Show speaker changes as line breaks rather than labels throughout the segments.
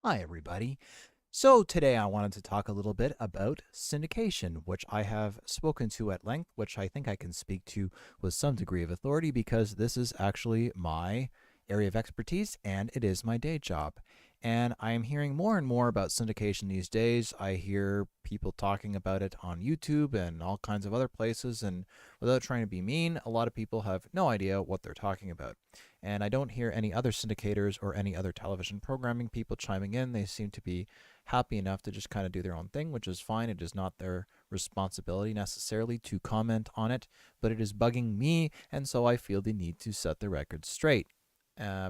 Hi, everybody. So, today I wanted to talk a little bit about syndication, which I have spoken to at length, which I think I can speak to with some degree of authority because this is actually my area of expertise and it is my day job. And I am hearing more and more about syndication these days. I hear people talking about it on YouTube and all kinds of other places. And without trying to be mean, a lot of people have no idea what they're talking about. And I don't hear any other syndicators or any other television programming people chiming in. They seem to be happy enough to just kind of do their own thing, which is fine. It is not their responsibility necessarily to comment on it, but it is bugging me, and so I feel the need to set the record straight.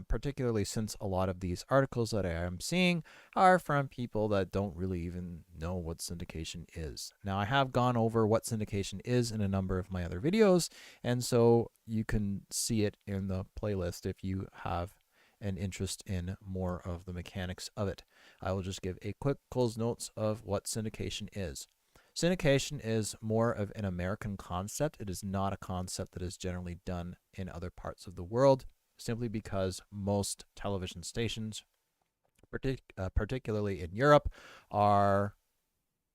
Particularly since a lot of these articles that I am seeing are from people that don't really even know what syndication is. Now, I have gone over what syndication is in a number of my other videos, and so you can see it in the playlist if you have an interest in more of the mechanics of it. I will just give a quick Coles Notes of what syndication is. Syndication is more of an American concept. It is not a concept that is generally done in other parts of the world, simply because most television stations, particularly in Europe, are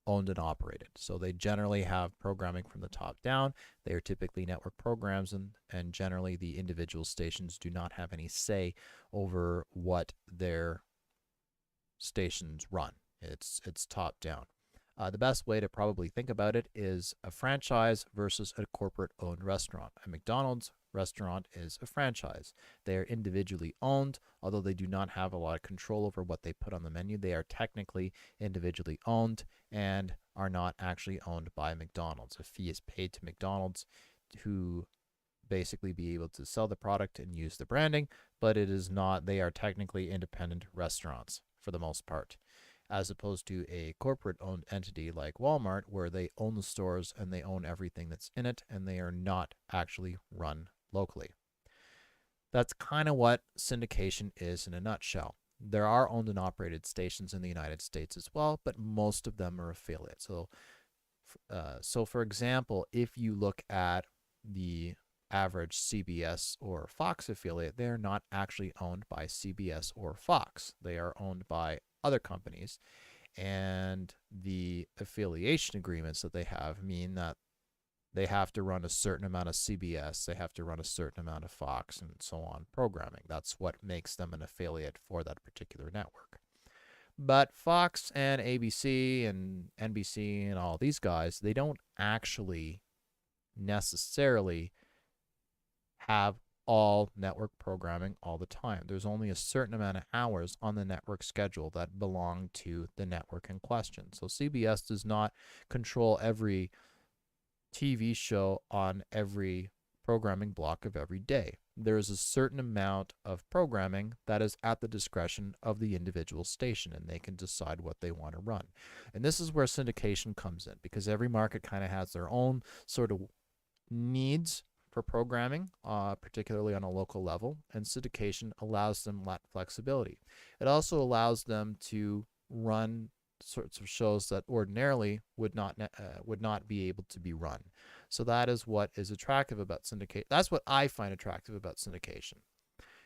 owned and operated. So they generally have programming from the top down. They are typically network programs, and generally the individual stations do not have any say over what their stations run. It's top down. The best way to probably think about it is a franchise versus a corporate owned restaurant. A McDonald's restaurant is a franchise. They are individually owned, although they do not have a lot of control over what they put on the menu. They are technically individually owned and are not actually owned by McDonald's. A fee is paid to McDonald's to basically be able to sell the product and use the branding, but it is not, they are technically independent restaurants for the most part, as opposed to a corporate owned entity like Walmart, where they own the stores and they own everything that's in it, and they are not actually run locally. That's kind of what syndication is in a nutshell. There are owned and operated stations in the United States as well, but most of them are affiliates. So for example, if you look at the average CBS or Fox affiliate, they're not actually owned by CBS or Fox. They are owned by other companies, and the affiliation agreements that they have mean that they have to run a certain amount of CBS, they have to run a certain amount of Fox, and so on programming. That's what makes them an affiliate for that particular network. But Fox and ABC and NBC and all these guys, they don't actually necessarily have all network programming all the time. There's only a certain amount of hours on the network schedule that belong to the network in question. So CBS does not control every TV show on every programming block of every day. There is a certain amount of programming that is at the discretion of the individual station, and they can decide what they want to run. And this is where syndication comes in, because every market kind of has their own sort of needs for programming, particularly on a local level, and syndication allows them that flexibility. It also allows them to run sorts of shows that ordinarily would not be able to be run. So that is what is attractive about syndication. That's what I find attractive about syndication.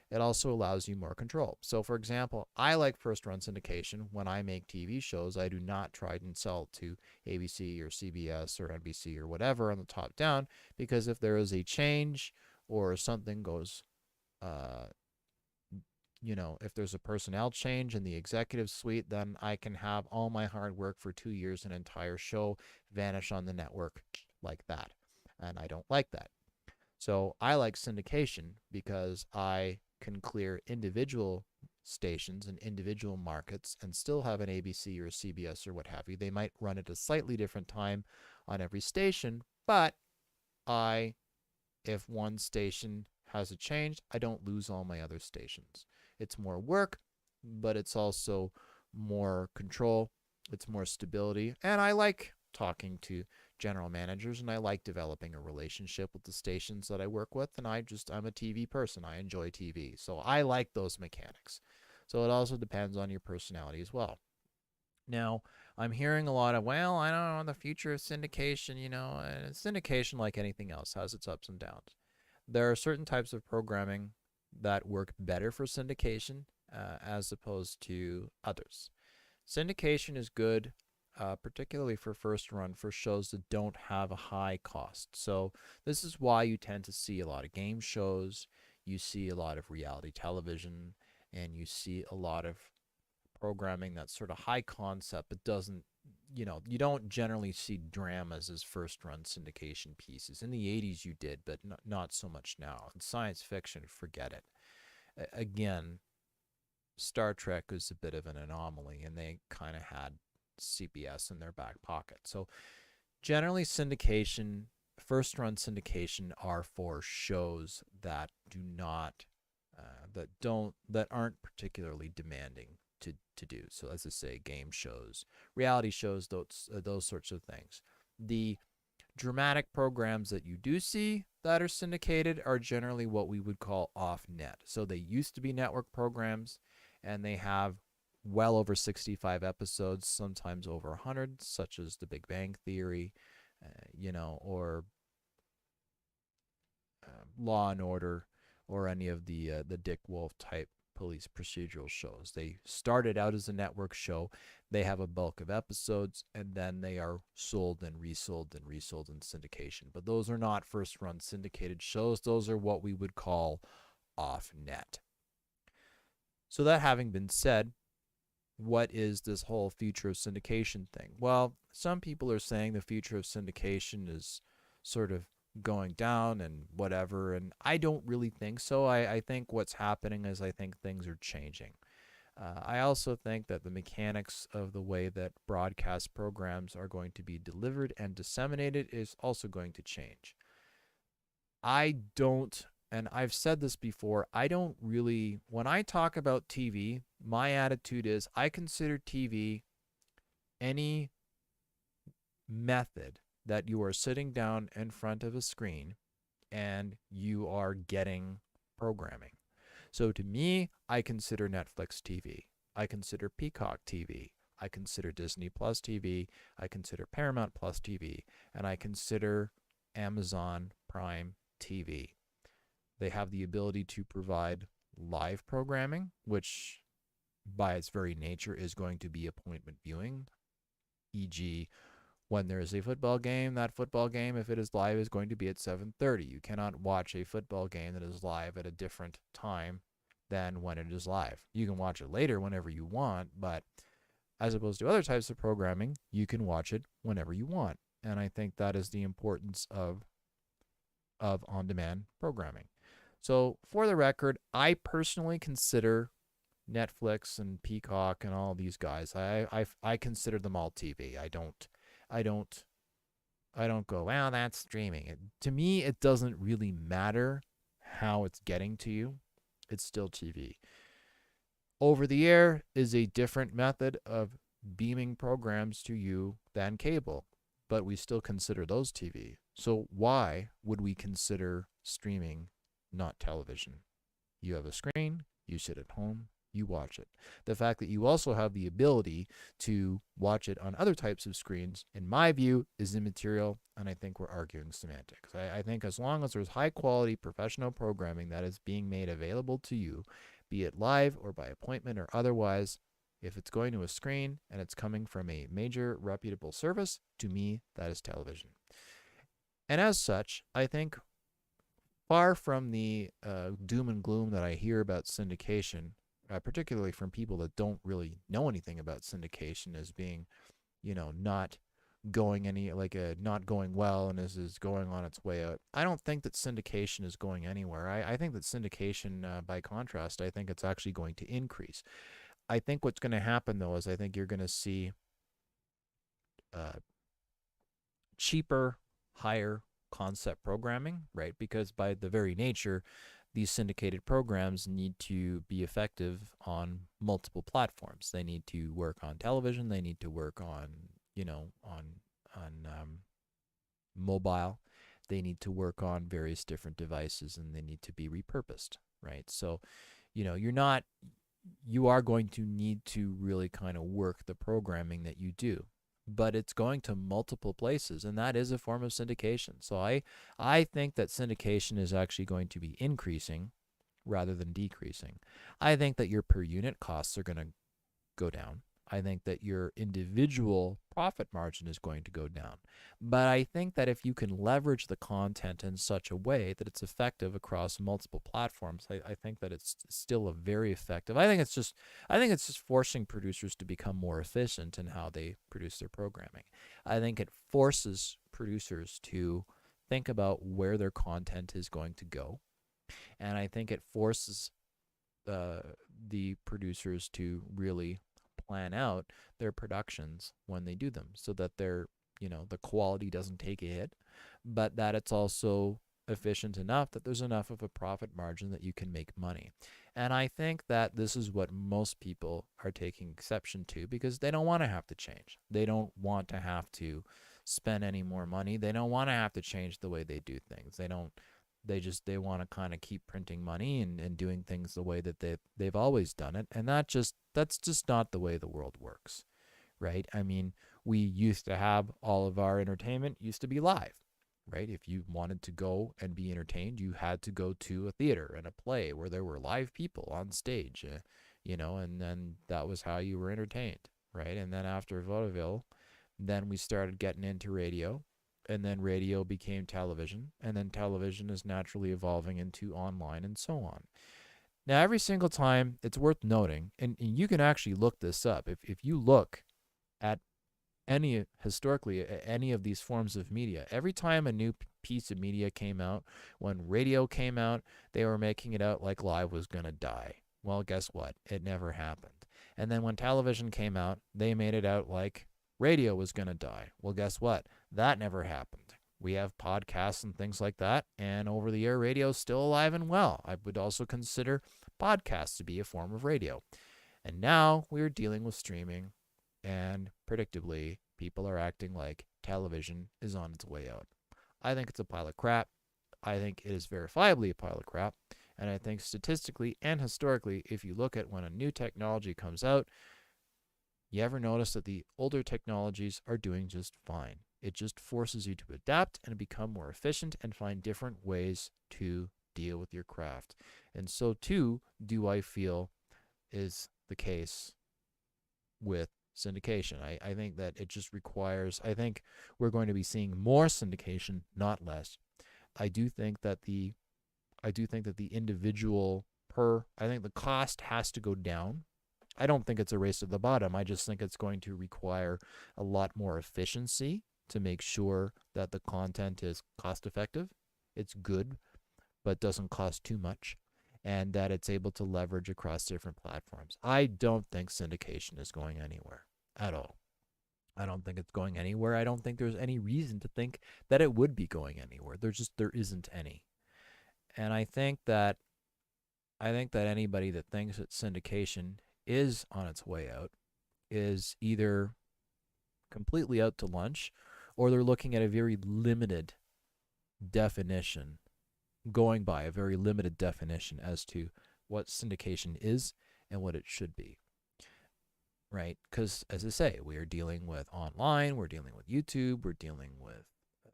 It also allows you more control. So, for example, I like first run syndication when I make TV shows. I do not try and sell to ABC or CBS or NBC or whatever on the top down, because if there is a change or something goes, if there's a personnel change in the executive suite, then I can have all my hard work for 2 years, an entire show, vanish on the network like that. And I don't like that. So I like syndication because I can clear individual stations and individual markets and still have an ABC or a CBS or what have you. They might run at a slightly different time on every station, but if one station has a change, I don't lose all my other stations. It's more work, but it's also more control. It's more stability. And I like talking to general managers, and I like developing a relationship with the stations that I work with. And I'm a TV person. I enjoy TV. So I like those mechanics. So it also depends on your personality as well. Now, I'm hearing a lot of, well, I don't know, the future of syndication, and syndication, like anything else, has its ups and downs. There are certain types of programming that work better for syndication as opposed to others. Syndication is good, particularly for first run for shows that don't have a high cost. So this is why you tend to see a lot of game shows, you see a lot of reality television, and you see a lot of programming that's sort of high concept but doesn't, you don't generally see dramas as first run syndication pieces. In the 80s you did, but not so much now. In science fiction, forget it. Again, Star Trek is a bit of an anomaly, and they kind of had CBS in their back pocket. So generally, first run syndication are for shows that do not, that aren't particularly demanding to do. So as I say, game shows, reality shows, those sorts of things. The dramatic programs that you do see that are syndicated are generally what we would call off net. So they used to be network programs, and they have well over 65 episodes, sometimes over 100, such as The Big Bang Theory, or Law and Order, or any of the Dick Wolf type police procedural shows. They started out as a network show. They have a bulk of episodes, and then they are sold and resold and resold in syndication. But those are not first run syndicated shows. Those are what we would call off net. So that having been said, what is this whole future of syndication thing? Well, some people are saying the future of syndication is sort of going down and whatever, and I don't really think so. I think what's happening is I think things are changing. I also think that the mechanics of the way that broadcast programs are going to be delivered and disseminated is also going to change. I don't, and I've said this before, I don't really, when I talk about TV, my attitude is I consider TV any method that you are sitting down in front of a screen and you are getting programming. So to me, I consider Netflix TV. I consider Peacock TV. I consider Disney Plus TV. I consider Paramount Plus TV. And I consider Amazon Prime TV. They have the ability to provide live programming, which by its very nature is going to be appointment viewing, e.g., when there is a football game, that football game, if it is live, is going to be at 7:30. You cannot watch a football game that is live at a different time than when it is live. You can watch it later whenever you want, but as opposed to other types of programming, you can watch it whenever you want. And I think that is the importance of on-demand programming. So for the record, I personally consider Netflix and Peacock and all these guys, I consider them all TV. I don't go, well, that's streaming. To me, it doesn't really matter how it's getting to you. It's still TV. Over the air is a different method of beaming programs to you than cable, but we still consider those TV. So why would we consider streaming not television? You have a screen, you sit at home, you watch it. The fact that you also have the ability to watch it on other types of screens, in my view, is immaterial, and I think we're arguing semantics. I think as long as there's high quality professional programming that is being made available to you, be it live or by appointment or otherwise, if it's going to a screen and it's coming from a major reputable service, to me, that is television. And as such, I think far from the doom and gloom that I hear about syndication, particularly from people that don't really know anything about syndication as being, not going not going well and is going on its way out. I don't think that syndication is going anywhere. I think that syndication, by contrast, I think it's actually going to increase. I think what's going to happen, though, is I think you're going to see cheaper, higher concept programming, right? Because by the very nature, these syndicated programs need to be effective on multiple platforms. They need to work on television. They need to work on, mobile. They need to work on various different devices, and they need to be repurposed, right? So, you are going to need to really kind of work the programming that you do, but it's going to multiple places, and that is a form of syndication. So I think that syndication is actually going to be increasing rather than decreasing. I think that your per unit costs are going to go down. I think that your individual profit margin is going to go down. But I think that if you can leverage the content in such a way that it's effective across multiple platforms, I think that it's still a very effective. I think it's just forcing producers to become more efficient in how they produce their programming. I think it forces producers to think about where their content is going to go. And I think it forces the producers to really plan out their productions when they do them so that the quality doesn't take a hit, but that it's also efficient enough that there's enough of a profit margin that you can make money. And I think that this is what most people are taking exception to because they don't want to have to change. They don't want to have to spend any more money. They don't want to have to change the way they do things. They want to kind of keep printing money and doing things the way that they've always done it. And that's just not the way the world works, right? I mean, we used to have all of our entertainment used to be live, right? If you wanted to go and be entertained, you had to go to a theater and a play where there were live people on stage, and then that was how you were entertained, right? And then after vaudeville, then we started getting into radio, and then radio became television, and then television is naturally evolving into online and so on. Now, every single time, it's worth noting, and you can actually look this up. If you look at historically, any of these forms of media, every time a new piece of media came out, when radio came out, they were making it out like live was going to die. Well, guess what? It never happened. And then when television came out, they made it out like radio was going to die. Well, guess what? That never happened. We have podcasts and things like that, and over-the-air radio is still alive and well. I would also consider podcasts to be a form of radio. And now we're dealing with streaming, and predictably, people are acting like television is on its way out. I think it's a pile of crap. I think it is verifiably a pile of crap. And I think statistically and historically, if you look at when a new technology comes out, you ever notice that the older technologies are doing just fine? It just forces you to adapt and become more efficient and find different ways to deal with your craft. And so too do I feel is the case with syndication. I think that it just requires, I think we're going to be seeing more syndication, not less. I do think that the individual I think the cost has to go down. I don't think it's a race to the bottom. I just think it's going to require a lot more efficiency to make sure that the content is cost effective, it's good, but doesn't cost too much, and that it's able to leverage across different platforms. I don't think syndication is going anywhere at all. I don't think it's going anywhere. I don't think there's any reason to think that it would be going anywhere. There isn't any. And I think that anybody that thinks that syndication is on its way out is either completely out to lunch or they're looking at a very limited definition, going by a very limited definition as to what syndication is and what it should be, right? Because, as I say, we are dealing with online, we're dealing with YouTube, we're dealing with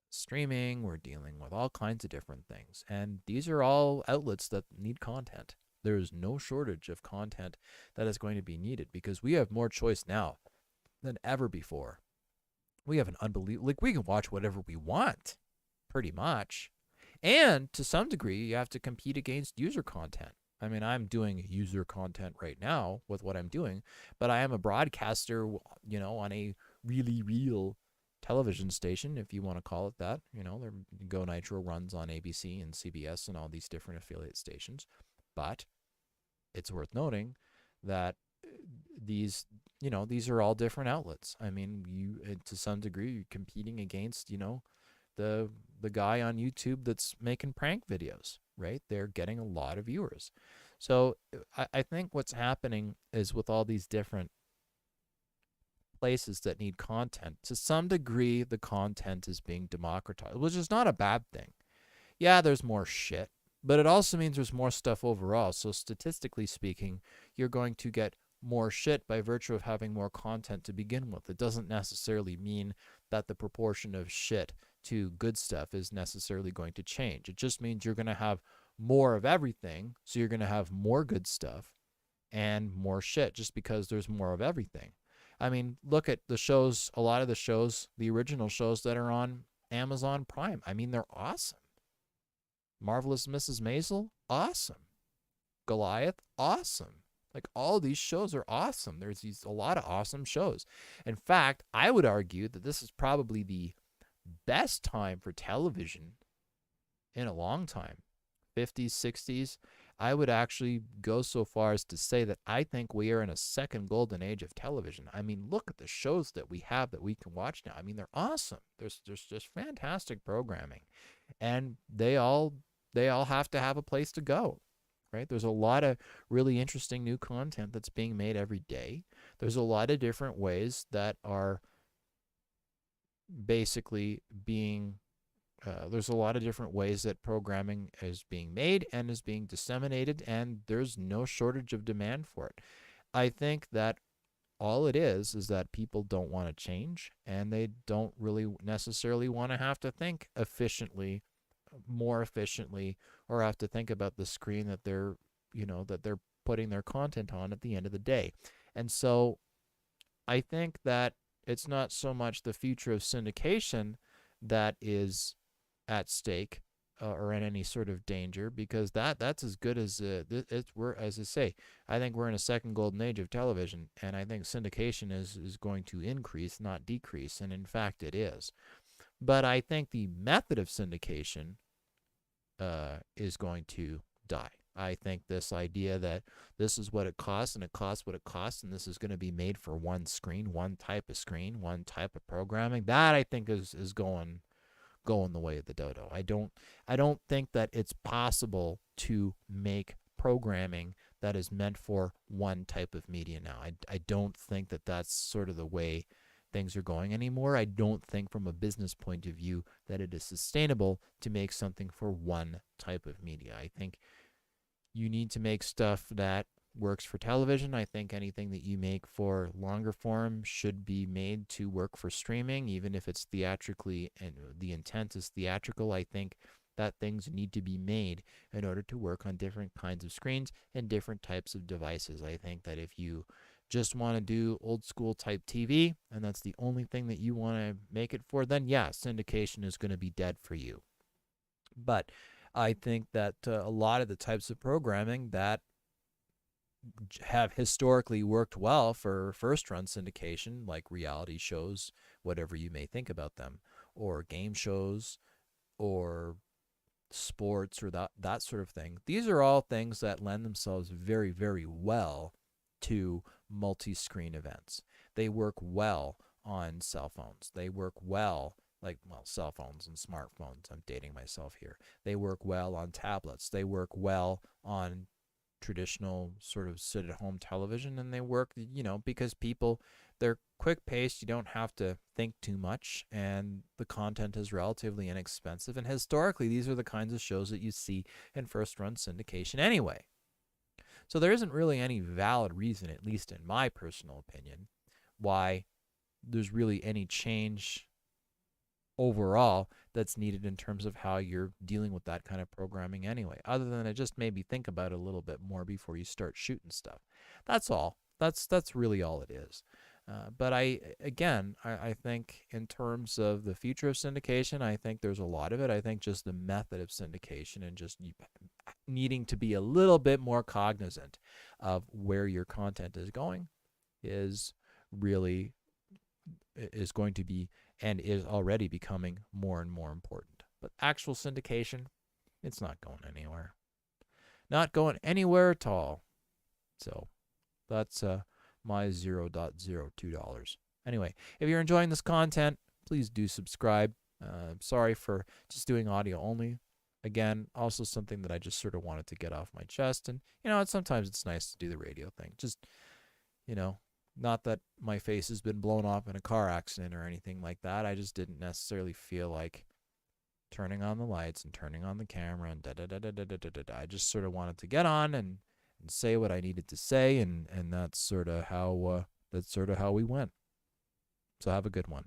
streaming, we're dealing with all kinds of different things. And these are all outlets that need content. There is no shortage of content that is going to be needed because we have more choice now than ever before. We have an unbelievable, we can watch whatever we want, pretty much. And to some degree, you have to compete against user content. I mean, I'm doing user content right now with what I'm doing, but I am a broadcaster, on a really real television station, if you want to call it that. Go Nitro runs on ABC and CBS and all these different affiliate stations. But it's worth noting that these are all different outlets. I mean, you to some degree you're competing against, the guy on YouTube that's making prank videos, right? They're getting a lot of viewers. So I think what's happening is with all these different places that need content, to some degree the content is being democratized, which is not a bad thing. Yeah, there's more shit, but it also means there's more stuff overall. So statistically speaking, you're going to get more shit by virtue of having more content to begin with. It doesn't necessarily mean that the proportion of shit to good stuff is necessarily going to change. It just means you're going to have more of everything, so you're going to have more good stuff and more shit just because there's more of everything. I mean, look at the shows, a lot of the shows, the original shows that are on Amazon Prime. I mean, they're awesome. Marvelous Mrs. Maisel, awesome. Goliath, awesome. Like, all these shows are awesome. There's a lot of awesome shows. In fact, I would argue that this is probably the best time for television in a long time. 50s, 60s. I would actually go so far as to say that I think we are in a second golden age of television. I mean, look at the shows that we have that we can watch now. I mean, they're awesome. There's just fantastic programming, and they all have to have a place to go. Right? There's a lot of really interesting new content that's being made every day. There's a lot of different ways that are basically being there's a lot of different ways that programming is being made and is being disseminated, and there's no shortage of demand for it. I think that all it is that people don't want to change, and they don't really necessarily want to have to think more efficiently, or have to think about the screen that they're putting their content on at the end of the day. And so I think that it's not so much the future of syndication that is at stake or in any sort of danger, because that's as good as we're, as I say, I think we're in a second golden age of television, and I think syndication is going to increase, not decrease, and in fact it is. But I think the method of syndication is going to die. I think this idea that this is what it costs, and it costs what it costs, and this is going to be made for one screen, one type of screen, one type of programming, that I think is going the way of the dodo. I don't think that it's possible to make programming that is meant for one type of media now. I don't think that that's sort of the way things are going anymore. I don't think from a business point of view that it is sustainable to make something for one type of media. I think you need to make stuff that works for television. I think anything that you make for longer form should be made to work for streaming, even if it's theatrically, and the intent is theatrical. I think that things need to be made in order to work on different kinds of screens and different types of devices. I think that if you just want to do old school type TV, and that's the only thing that you want to make it for, then yeah, syndication is going to be dead for you. But I think that a lot of the types of programming that have historically worked well for first run syndication, like reality shows, whatever you may think about them, or game shows, or sports, or that sort of thing. These are all things that lend themselves very, very well to multi-screen events. They work well on cell phones. They work well, cell phones and smartphones. I'm dating myself here. They work well on tablets. They work well on traditional sort of sit-at-home television, and they work, because people, they're quick-paced. You don't have to think too much, and the content is relatively inexpensive. And historically, these are the kinds of shows that you see in first-run syndication anyway. So there isn't really any valid reason, at least in my personal opinion, why there's really any change overall that's needed in terms of how you're dealing with that kind of programming anyway, other than to just maybe think about it a little bit more before you start shooting stuff. That's all. That's really all it is. But I think in terms of the future of syndication, I think there's a lot of it. I think just the method of syndication and just needing to be a little bit more cognizant of where your content is going is going to be, and is already becoming, more and more important. But actual syndication, it's not going anywhere. Not going anywhere at all. So that's my $0.02. Anyway, if you're enjoying this content, please do subscribe. Sorry for just doing audio only. Again, also something that I just sort of wanted to get off my chest. And, sometimes it's nice to do the radio thing. Just, not that my face has been blown off in a car accident or anything like that. I just didn't necessarily feel like turning on the lights and turning on the camera and da-da-da-da-da-da-da. I just sort of wanted to get on and say what I needed to say, and that's sort of how we went. So have a good one.